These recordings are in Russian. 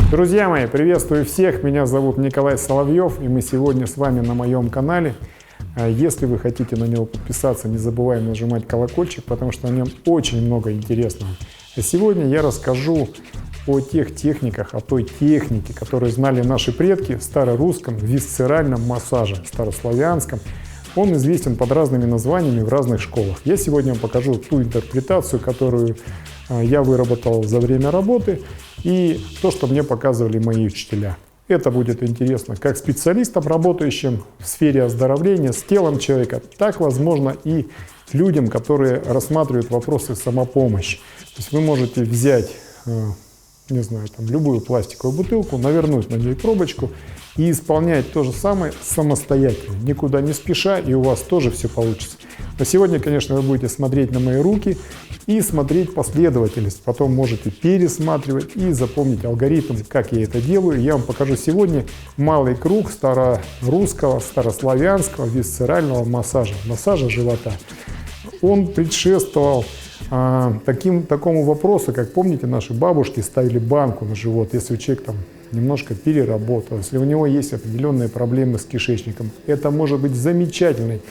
Друзья мои, приветствую всех! Меня зовут Николай Соловьев, и мы сегодня с вами на моем канале. Если вы хотите на него подписаться, не забываем нажимать колокольчик, потому что на нем очень много интересного. А сегодня я расскажу о тех техниках, о той технике, которую знали наши предки в старорусском висцеральном массаже, старославянском. Он известен под разными названиями в разных школах. Я сегодня вам покажу ту интерпретацию, которую я выработал за время работы, и то, что мне показывали мои учителя. Это будет интересно как специалистам, работающим в сфере оздоровления с телом человека, так, возможно, и людям, которые рассматривают вопросы самопомощи. То есть вы можете взять, не знаю, там, любую пластиковую бутылку, навернуть на ней пробочку и исполнять то же самое самостоятельно, никуда не спеша, и у вас тоже все получится. Но сегодня, конечно, вы будете смотреть на мои руки и смотреть последовательность. Потом можете пересматривать и запомнить алгоритм, как я это делаю. Я вам покажу сегодня малый круг старорусского, старославянского висцерального массажа, массажа живота. Он предшествовал такому вопросу, как, помните, наши бабушки ставили банку на живот, если у человека там немножко переработал, если у него есть определенные проблемы с кишечником. Это может быть замечательной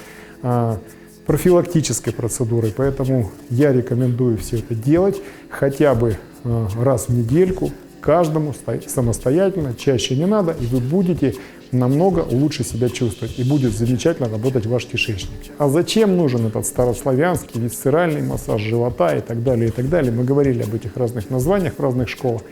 профилактической процедурой, поэтому я рекомендую все это делать хотя бы раз в недельку, каждому самостоятельно, чаще не надо, и вы будете намного лучше себя чувствовать, и будет замечательно работать ваш кишечник. А зачем нужен этот старославянский висцеральный массаж живота и так далее, и так далее? Мы говорили об этих разных названиях в разных школах.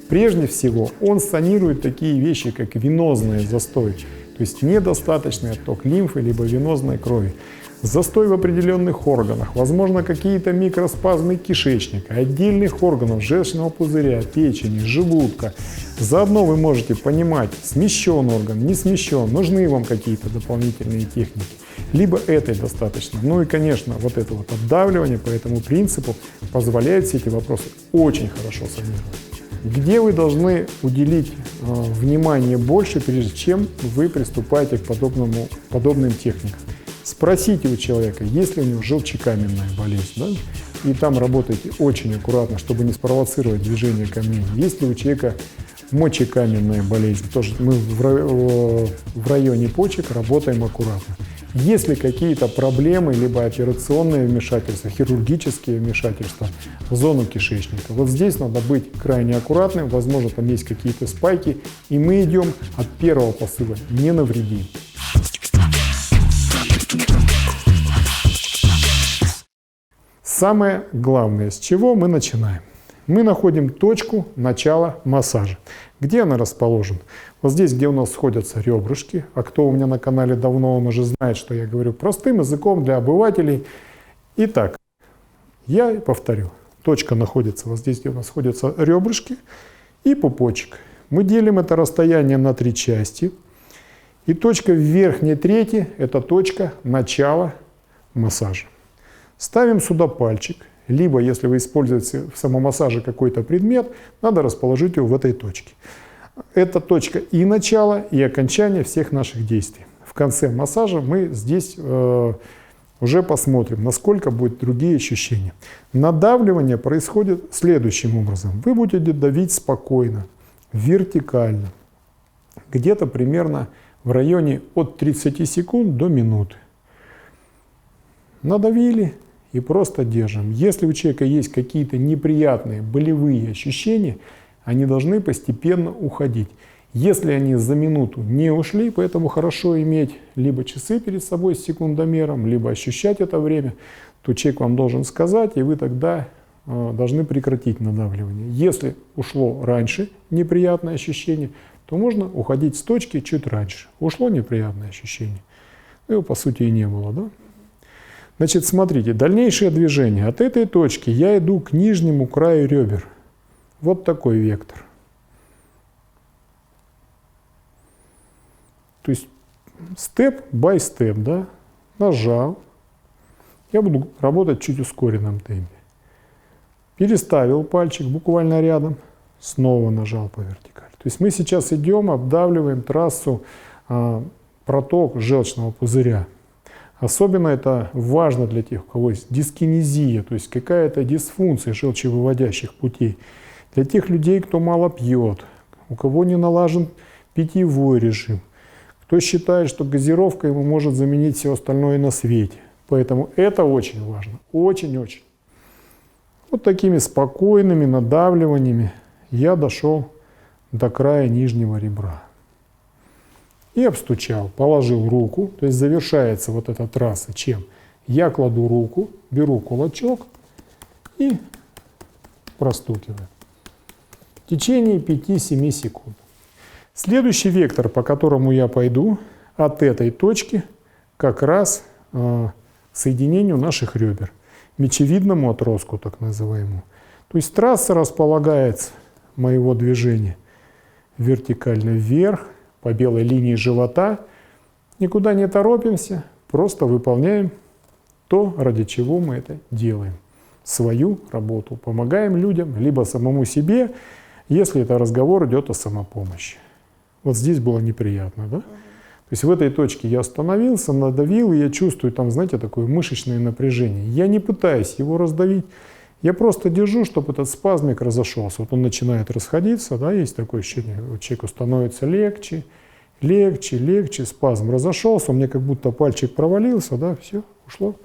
Прежде всего, он санирует такие вещи, как венозный застой, то есть недостаточный отток лимфы либо венозной крови. Застой в определенных органах, возможно, какие-то микроспазмы кишечника, отдельных органов желчного пузыря, печени, желудка. Заодно вы можете понимать, смещен орган, не смещен, нужны вам какие-то дополнительные техники. Либо этой достаточно. Ну и, конечно, вот это вот отдавливание по этому принципу позволяет все эти вопросы очень хорошо санировать. Где вы должны уделить внимание больше, прежде чем вы приступаете к подобным техникам? Спросите у человека, есть ли у него желчекаменная болезнь, да? И там работайте очень аккуратно, чтобы не спровоцировать движение камней. Есть ли у человека мочекаменная болезнь, тоже мы в районе почек работаем аккуратно. Есть ли какие-то проблемы, либо операционные вмешательства, хирургические вмешательства в зону кишечника, вот здесь надо быть крайне аккуратным, возможно, там есть какие-то спайки, и мы идем от первого посыла, не навредим. Самое главное, с чего мы начинаем? Мы находим точку начала массажа. Где она расположена? Вот здесь, где у нас сходятся ребрышки. А кто у меня на канале давно, он уже знает, что я говорю простым языком для обывателей. Итак, я повторю. Точка находится вот здесь, где у нас сходятся ребрышки и пупочек. Мы делим это расстояние на 3 части. И точка в верхней трети – это точка начала массажа. Ставим сюда пальчик, либо, если вы используете в самомассаже какой-то предмет, надо расположить его в этой точке. Это точка и начала, и окончания всех наших действий. В конце массажа мы здесь уже посмотрим, насколько будут другие ощущения. Надавливание происходит следующим образом. Вы будете давить спокойно, вертикально, где-то примерно в районе от 30 секунд до минуты. Надавили и просто держим. Если у человека есть какие-то неприятные болевые ощущения, они должны постепенно уходить. Если они за минуту не ушли, поэтому хорошо иметь либо часы перед собой с секундомером, либо ощущать это время, то человек вам должен сказать, и вы тогда должны прекратить надавливание. Если ушло раньше неприятное ощущение, то можно уходить с точки чуть раньше. Ушло неприятное ощущение, его по сути и не было, да? Значит, смотрите, дальнейшее движение. От этой точки я иду к нижнему краю ребер. Вот такой вектор. То есть степ-бай-степ, да? Нажал. Я буду работать чуть ускоренном темпе. Переставил пальчик буквально рядом. Снова нажал по вертикали. То есть мы сейчас идем, обдавливаем трассу, проток желчного пузыря. Особенно это важно для тех, у кого есть дискинезия, то есть какая-то дисфункция желчевыводящих путей. Для тех людей, кто мало пьет, у кого не налажен питьевой режим, кто считает, что газировка ему может заменить все остальное на свете. Поэтому это очень важно, очень-очень. Вот такими спокойными надавливаниями я дошел до края нижнего ребра. И обстучал, положил руку, то есть завершается вот эта трасса чем? Я кладу руку, беру кулачок и простукиваю. В течение 5-7 секунд. Следующий вектор, по которому я пойду, от этой точки как раз к соединению наших ребер, мечевидному отростку так называемому. То есть трасса располагается моего движения вертикально вверх, по белой линии живота. Никуда не торопимся, просто выполняем то, ради чего мы это делаем. Свою работу. Помогаем людям, либо самому себе, если это разговор идет о самопомощи. Вот здесь было неприятно, да? То есть в этой точке я остановился, надавил, и я чувствую там, знаете, такое мышечное напряжение. Я не пытаюсь его раздавить, я просто держу, чтобы этот спазмик разошелся. Вот он начинает расходиться, да, есть такое ощущение, человеку становится легче, легче, легче, спазм разошелся, у меня как будто пальчик провалился, да, все, ушло. То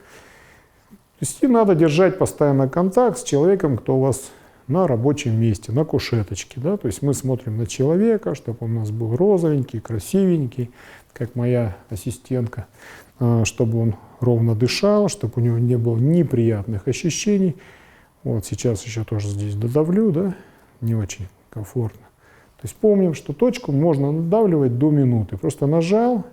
есть и надо держать постоянно контакт с человеком, кто у вас на рабочем месте, на кушеточке, да, то есть мы смотрим на человека, чтобы он у нас был розовенький, красивенький, как моя ассистентка, чтобы он ровно дышал, чтобы у него не было неприятных ощущений. Вот сейчас еще тоже здесь додавлю, да, не очень комфортно. То есть помним, что точку можно надавливать до минуты. Просто нажал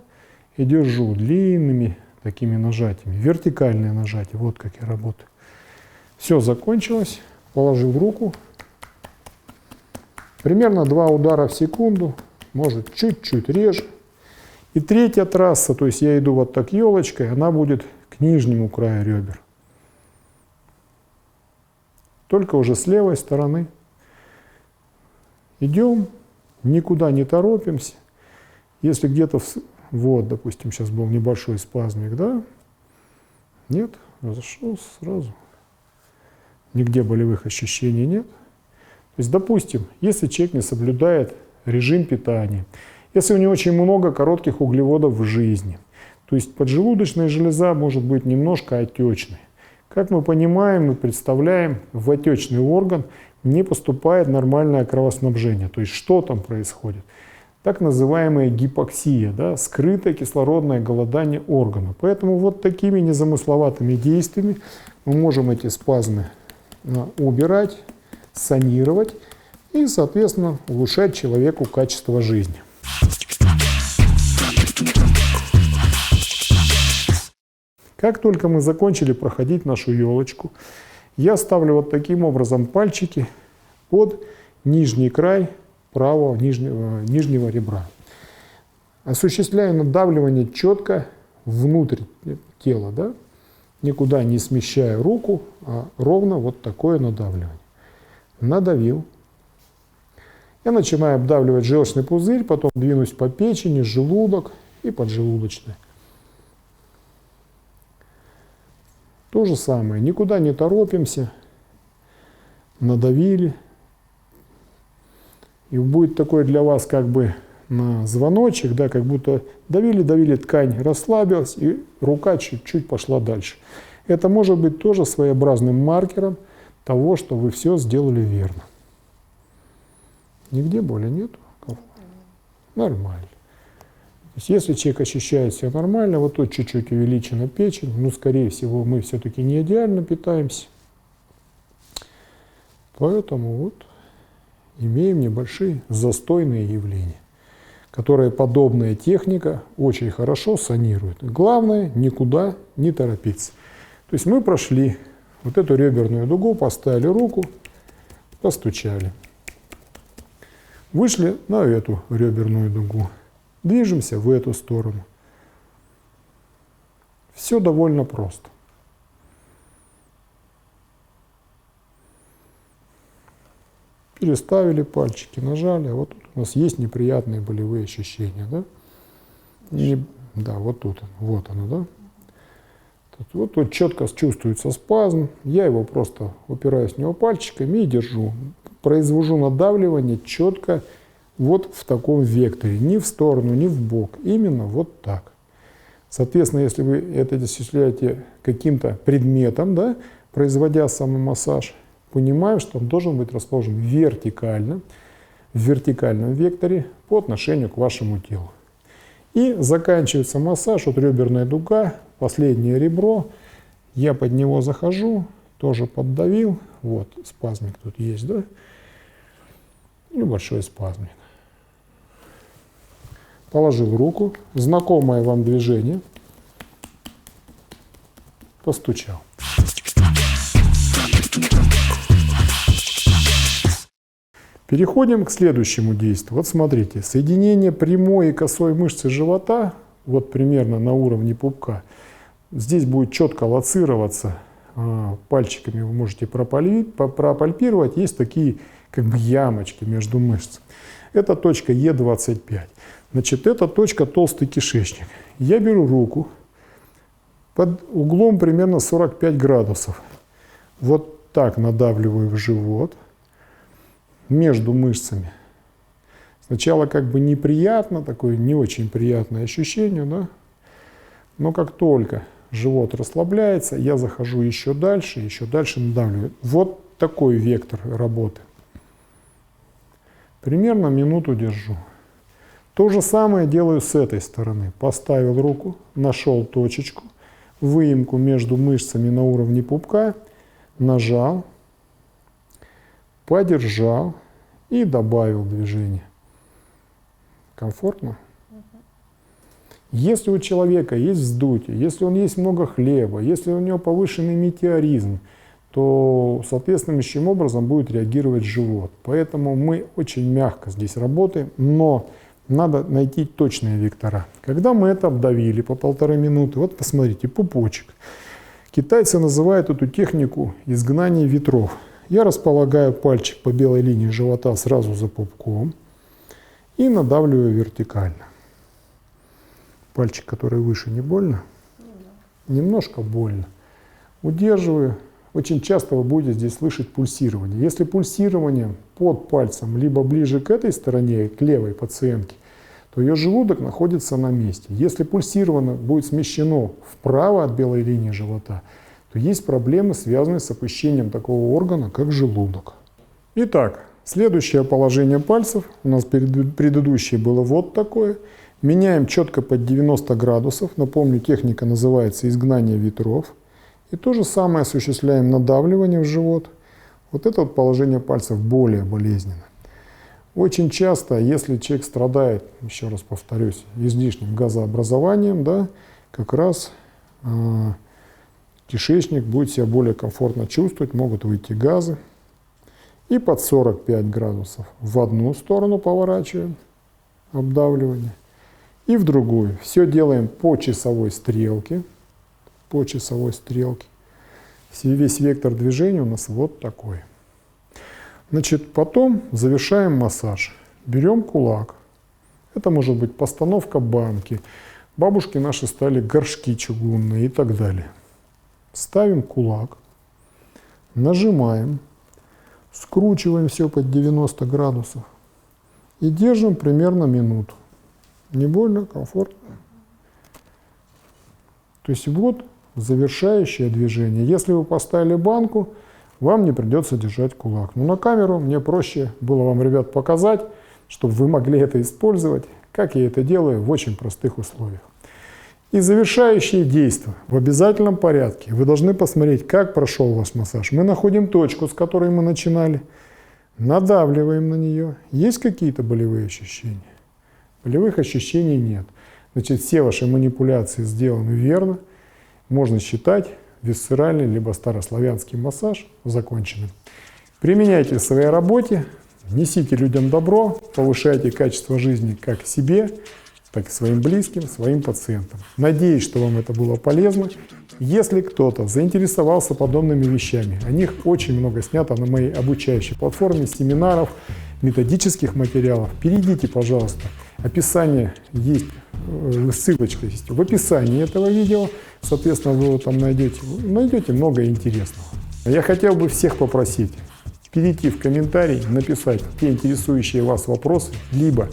и держу длинными такими нажатиями. Вертикальное нажатие, вот как я работаю. Все закончилось, положил руку. Примерно 2 удара в секунду, может чуть-чуть реже. И третья трасса, то есть я иду вот так елочкой, она будет к нижнему краю ребер. Только уже с левой стороны. Идем, никуда не торопимся. Если где-то, вот, допустим, сейчас был небольшой спазмик, да? Нет, разошелся сразу. Нигде болевых ощущений нет. То есть, допустим, если человек не соблюдает режим питания, если у него очень много коротких углеводов в жизни, то есть поджелудочная железа может быть немножко отечной. Как мы понимаем и представляем, в отечный орган не поступает нормальное кровоснабжение. То есть что там происходит? Так называемая гипоксия, да, скрытое кислородное голодание органа. Поэтому вот такими незамысловатыми действиями мы можем эти спазмы убирать, санировать и, соответственно, улучшать человеку качество жизни. Как только мы закончили проходить нашу елочку, я ставлю вот таким образом пальчики под нижний край правого нижнего ребра. Осуществляю надавливание четко внутрь тела, да? Никуда не смещая руку, а ровно вот такое надавливание. Надавил. Я начинаю обдавливать желчный пузырь, потом двинусь по печени, желудок и поджелудочной. То же самое, никуда не торопимся, надавили. И будет такой для вас как бы звоночек, да, как будто давили, ткань расслабилась, и рука чуть-чуть пошла дальше. Это может быть тоже своеобразным маркером того, что вы все сделали верно. Нигде боли нету? Нормально. То есть, если человек ощущает себя нормально, вот тут чуть-чуть увеличена печень, ну, скорее всего, мы все-таки не идеально питаемся. Поэтому вот имеем небольшие застойные явления, которые подобная техника очень хорошо санирует. Главное, никуда не торопиться. То есть мы прошли вот эту реберную дугу, поставили руку, постучали. Вышли на эту реберную дугу. Движемся в эту сторону. Все довольно просто. Переставили пальчики, нажали, а вот тут у нас есть неприятные болевые ощущения, да? Да, вот тут, вот оно, да? Вот четко чувствуется спазм, я его просто упираюсь в него пальчиками и держу. Произвожу надавливание четко вот в таком векторе, ни в сторону, ни в бок, именно вот так. Соответственно, если вы это осуществляете каким-то предметом, да, производя самомассаж, понимаем, что он должен быть расположен вертикально, в вертикальном векторе по отношению к вашему телу. И заканчивается массаж, вот реберная дуга, последнее ребро, я под него захожу, тоже поддавил, вот спазмик тут есть, да, небольшой спазмик. Положил руку, знакомое вам движение, постучал. Переходим к следующему действию. Вот смотрите, соединение прямой и косой мышцы живота, вот примерно на уровне пупка, здесь будет четко лоцироваться, пальчиками вы можете пропальпировать, есть такие как бы ямочки между мышц. Это точка Е25. Значит, это точка толстый кишечник. Я беру руку под углом примерно 45 градусов. Вот так надавливаю в живот между мышцами. Сначала как бы неприятно, такое не очень приятное ощущение, да? Но как только живот расслабляется, я захожу еще дальше надавливаю. Вот такой вектор работы. Примерно минуту держу. То же самое делаю с этой стороны. Поставил руку, нашел точечку, выемку между мышцами на уровне пупка, нажал, подержал и добавил движение. Комфортно? Если у человека есть вздутие, если он ест много хлеба, если у него повышенный метеоризм, то соответствующим образом будет реагировать живот. Поэтому мы очень мягко здесь работаем, но надо найти точные вектора. Когда мы это обдавили по 1,5 минуты, вот посмотрите, пупочек. Китайцы называют эту технику изгнание ветров. Я располагаю пальчик по белой линии живота сразу за пупком и надавливаю вертикально. Пальчик, который выше, не больно? Немножко больно. Удерживаю. Очень часто вы будете здесь слышать пульсирование. Если пульсирование под пальцем, либо ближе к этой стороне, к левой пациентке, то ее желудок находится на месте. Если пульсирование будет смещено вправо от белой линии живота, то есть проблемы, связанные с опущением такого органа, как желудок. Итак, следующее положение пальцев, у нас предыдущее было вот такое. Меняем четко под 90 градусов. Напомню, техника называется изгнание ветров. И то же самое осуществляем надавливание в живот. Вот это вот положение пальцев более болезненно. Очень часто, если человек страдает, еще раз повторюсь, излишним газообразованием, да, как раз кишечник будет себя более комфортно чувствовать, могут выйти газы. И под 45 градусов в одну сторону поворачиваем, обдавливание, и в другую. Все делаем по часовой стрелке. По часовой стрелке. Весь вектор движения у нас вот такой. Значит, потом завершаем массаж. Берем кулак. Это может быть постановка банки. Бабушки наши стали горшки чугунные и так далее. Ставим кулак, нажимаем, скручиваем все под 90 градусов и держим примерно минуту. Не больно, комфортно. То есть вот завершающее движение. Если вы поставили банку, вам не придется держать кулак. Но на камеру мне проще было вам, ребят, показать, чтобы вы могли это использовать, как я это делаю в очень простых условиях. И завершающие действия в обязательном порядке. Вы должны посмотреть, как прошел ваш массаж. Мы находим точку, с которой мы начинали, надавливаем на нее. Есть какие-то болевые ощущения? Болевых ощущений нет. Значит, все ваши манипуляции сделаны верно. Можно считать висцеральный либо старославянский массаж законченным. Применяйте в своей работе, несите людям добро, повышайте качество жизни как себе, так и своим близким, своим пациентам. Надеюсь, что вам это было полезно. Если кто-то заинтересовался подобными вещами, о них очень много снято на моей обучающей платформе, семинаров, методических материалов. Перейдите, пожалуйста. Описание есть ссылочка есть в описании этого видео. Соответственно, вы его там найдете много интересного. Я хотел бы всех попросить перейти в комментарий, написать те интересующие вас вопросы, либо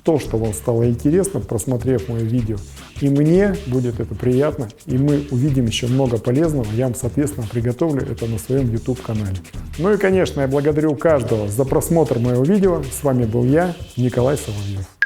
то, что вам стало интересно, просмотрев мое видео. И мне будет это приятно, и мы увидим еще много полезного. Я вам, соответственно, приготовлю это на своем YouTube-канале. Ну и, конечно, я благодарю каждого за просмотр моего видео. С вами был я, Николай Соловьев.